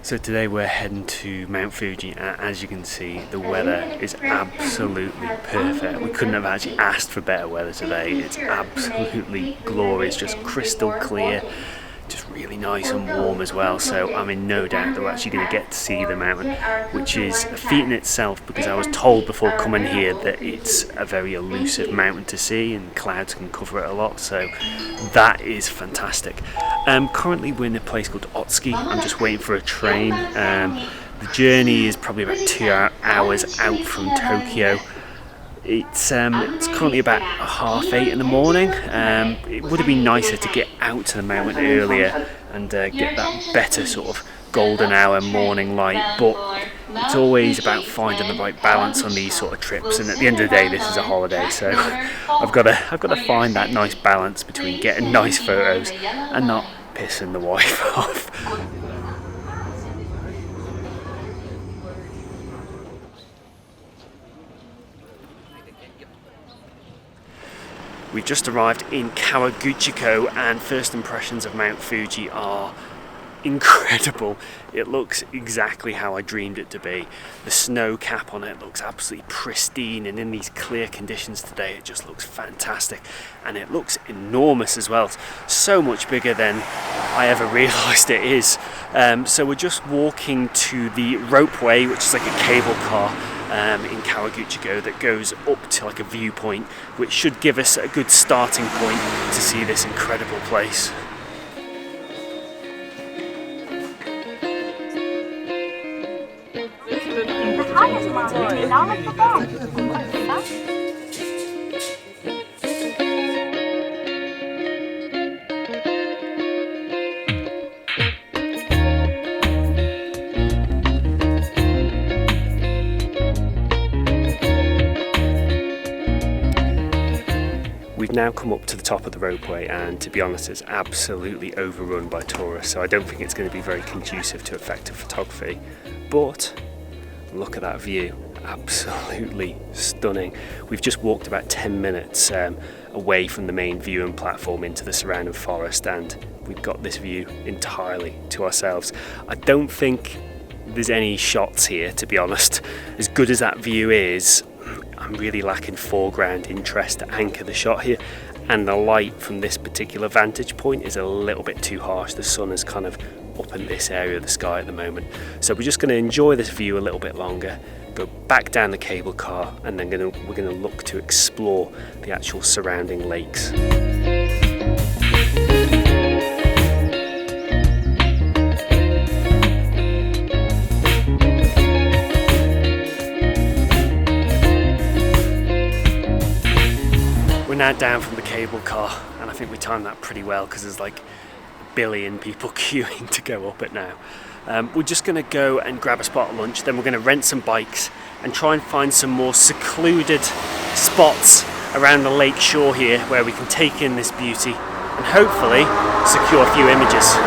So today we're heading to Mount Fuji, and as you can see, the weather is absolutely perfect. We couldn't have actually asked for better weather today. It's absolutely glorious, just crystal clear, just really nice and warm as well. So I'm in no doubt that we're actually going to get to see the mountain, which is a feat in itself, because I was told before coming here that it's a very elusive mountain to see and clouds can cover it a lot, so that is fantastic. Currently we're in a place called Otsuki. I'm just waiting for a train. The journey is probably about 2 hours out from Tokyo. It's currently about 8:30 in the morning. It would have been nicer to get out to the mountain earlier and get that better sort of golden hour morning light, but it's always about finding the right balance on these sort of trips, and at the end of the day this is a holiday, so I've got to find that nice balance between getting nice photos and not pissing the wife off. We've just arrived in Kawaguchiko, and first impressions of Mount Fuji are incredible. It looks exactly how I dreamed it to be. The snow cap on it looks absolutely pristine, and in these clear conditions today it just looks fantastic, and it looks enormous as well, so much bigger than I ever realised it is. So we're just walking to the Ropeway, which is like a cable car in Kawaguchiko that goes up to like a viewpoint, which should give us a good starting point to see this incredible place. We've now come up to the top of the Ropeway, and to be honest it's absolutely overrun by tourists, so I don't think it's going to be very conducive to effective photography, but look at that view, absolutely stunning. We've just walked about 10 minutes away from the main viewing platform into the surrounding forest, and we've got this view entirely to ourselves. I don't think there's any shots here, to be honest. As good as that view is, I'm really lacking foreground interest to anchor the shot here, and the light from this particular vantage point is a little bit too harsh. The sun is kind of up in this area of the sky at the moment, so we're just going to enjoy this view a little bit longer, go back down the cable car, and then we're going to look to explore the actual surrounding lakes. We're now down from the cable car, and I think we timed that pretty well because there's like a billion people queuing to go up it now. We're just going to go and grab a spot at lunch, then we're going to rent some bikes and try and find some more secluded spots around the lake shore here where we can take in this beauty and hopefully secure a few images.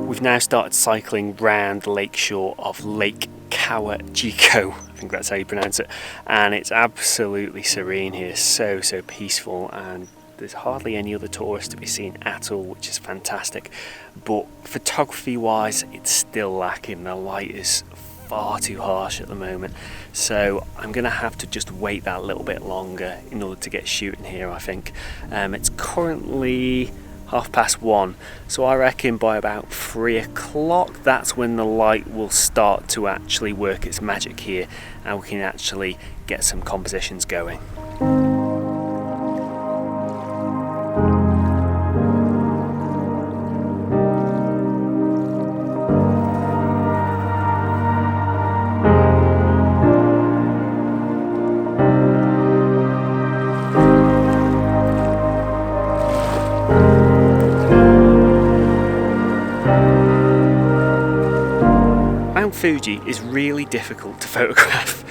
We've now started cycling round the lake shore of Lake Kawaguchiko, I think that's how you pronounce it, and it's absolutely serene here, so peaceful, and there's hardly any other tourists to be seen at all, which is fantastic. But photography wise it's still lacking. The light is far too harsh at the moment, so I'm gonna have to just wait that little bit longer in order to get shooting here. I think it's currently 1:30, so I reckon by about 3 o'clock that's when the light will start to actually work its magic here, and we can actually get some compositions going. Mount Fuji is really difficult to photograph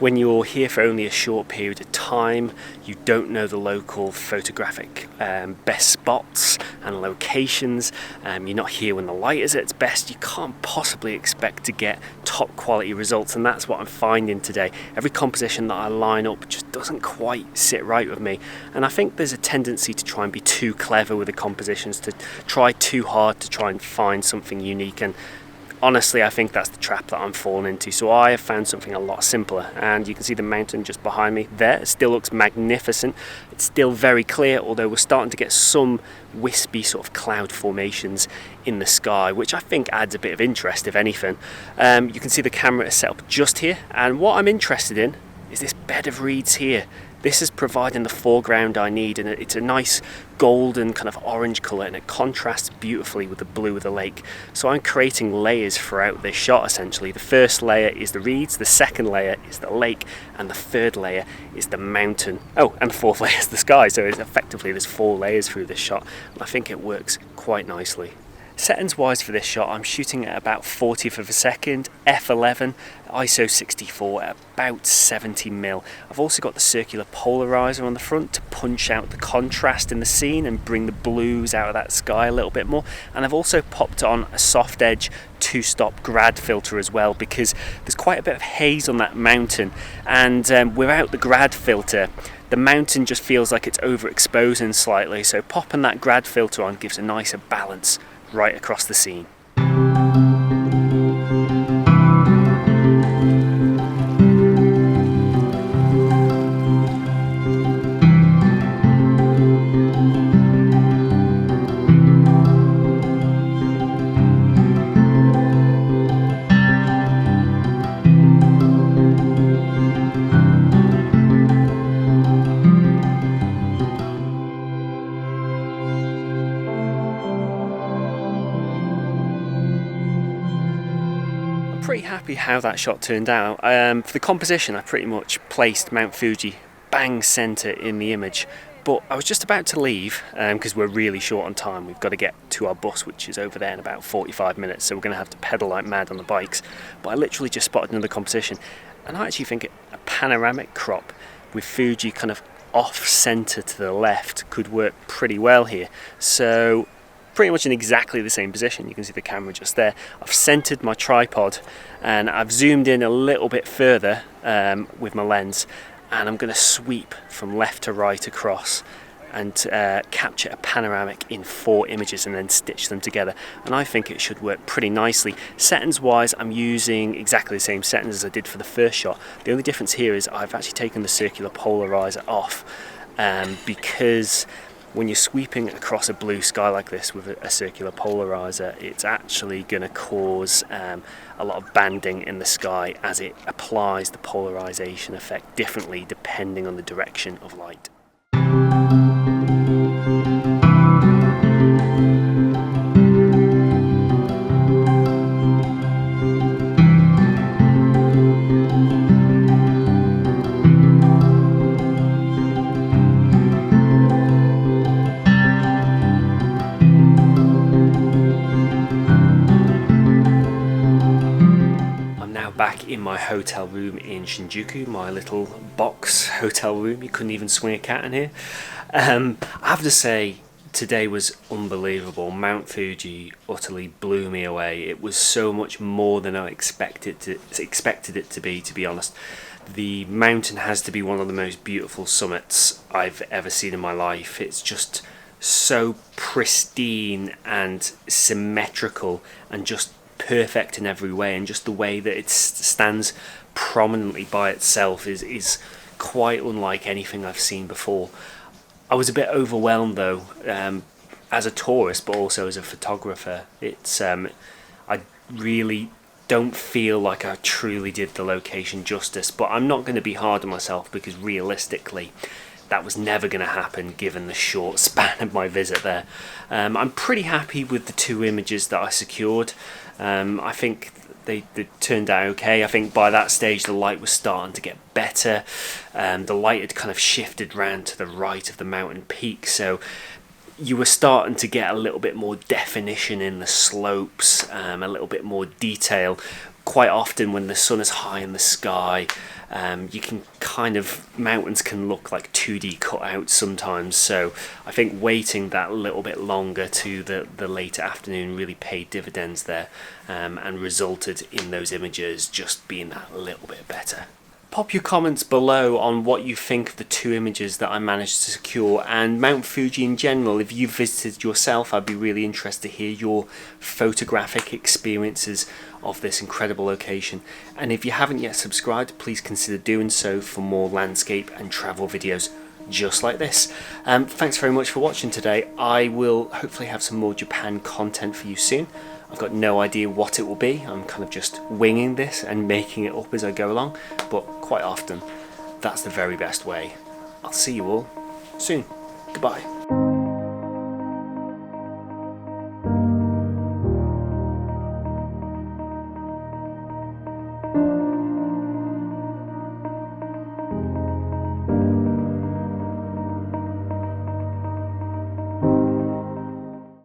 when you're here for only a short period of time. You don't know the local photographic best spots and locations. You're not here when the light is at its best. You can't possibly expect to get top quality results, and that's what I'm finding today. Every composition that I line up just doesn't quite sit right with me, and I think there's a tendency to try and be too clever with the compositions, to try too hard to try and find something unique, and honestly, I think that's the trap that I'm falling into. So I have found something a lot simpler, and you can see the mountain just behind me there. It still looks magnificent. It's still very clear, although we're starting to get some wispy sort of cloud formations in the sky, which I think adds a bit of interest, if anything. You can see the camera is set up just here, and what I'm interested in is this bed of reeds here. This is providing the foreground I need, and it's a nice golden kind of orange colour, and it contrasts beautifully with the blue of the lake. So I'm creating layers throughout this shot essentially. The first layer is the reeds, the second layer is the lake, and the third layer is the mountain. Oh, and the fourth layer is the sky. So it's effectively there's 4 layers through this shot, and I think it works quite nicely. Settings wise for this shot, I'm shooting at about 40th of a second, f11, ISO 64 at about 70mm. I've also got the circular polariser on the front to punch out the contrast in the scene and bring the blues out of that sky a little bit more. And I've also popped on a soft edge 2-stop Grad filter as well, because there's quite a bit of haze on that mountain, and without the Grad filter the mountain just feels like it's overexposing slightly, so popping that Grad filter on gives a nicer balance right across the scene. Pretty happy how that shot turned out. For the composition, I pretty much placed Mount Fuji bang centre in the image, but I was just about to leave because we're really short on time. We've got to get to our bus, which is over there in about 45 minutes, so we're going to have to pedal like mad on the bikes. But I literally just spotted another composition, and I actually think a panoramic crop with Fuji kind of off centre to the left could work pretty well here. So pretty much in exactly the same position. You can see the camera just there. I've centered my tripod and I've zoomed in a little bit further with my lens, and I'm going to sweep from left to right across and capture a panoramic in 4 images and then stitch them together, and I think it should work pretty nicely. Settings wise, I'm using exactly the same settings as I did for the first shot. The only difference here is I've actually taken the circular polarizer off because when you're sweeping across a blue sky like this with a circular polarizer, it's actually going to cause a lot of banding in the sky, as it applies the polarization effect differently depending on the direction of light. Back in my hotel room in Shinjuku, my little box hotel room. You couldn't even swing a cat in here. I have to say, today was unbelievable. Mount Fuji utterly blew me away. It was so much more than I expected it to be honest. The mountain has to be one of the most beautiful summits I've ever seen in my life. It's just so pristine and symmetrical and just perfect in every way, and just the way that it stands prominently by itself is quite unlike anything I've seen before. I was a bit overwhelmed though, as a tourist but also as a photographer. It's I really don't feel like I truly did the location justice, but I'm not going to be hard on myself because realistically that was never going to happen given the short span of my visit there. I'm pretty happy with the 2 images that I secured. I think they turned out okay. I think by that stage the light was starting to get better. The light had kind of shifted round to the right of the mountain peak, so you were starting to get a little bit more definition in the slopes, a little bit more detail. quite often when the sun is high in the sky, you can mountains can look like 2D cutouts sometimes, so I think waiting that little bit longer to the late afternoon really paid dividends there, and resulted in those images just being that little bit better. Pop your comments below on what you think of the 2 images that I managed to secure, and Mount Fuji in general. If you've visited yourself, I'd be really interested to hear your photographic experiences of this incredible location. And if you haven't yet subscribed, please consider doing so for more landscape and travel videos just like this. Thanks very much for watching today. I will hopefully have some more Japan content for you soon. I've got no idea what it will be. I'm kind of just winging this and making it up as I go along, but quite often that's the very best way. I'll see you all soon. Goodbye.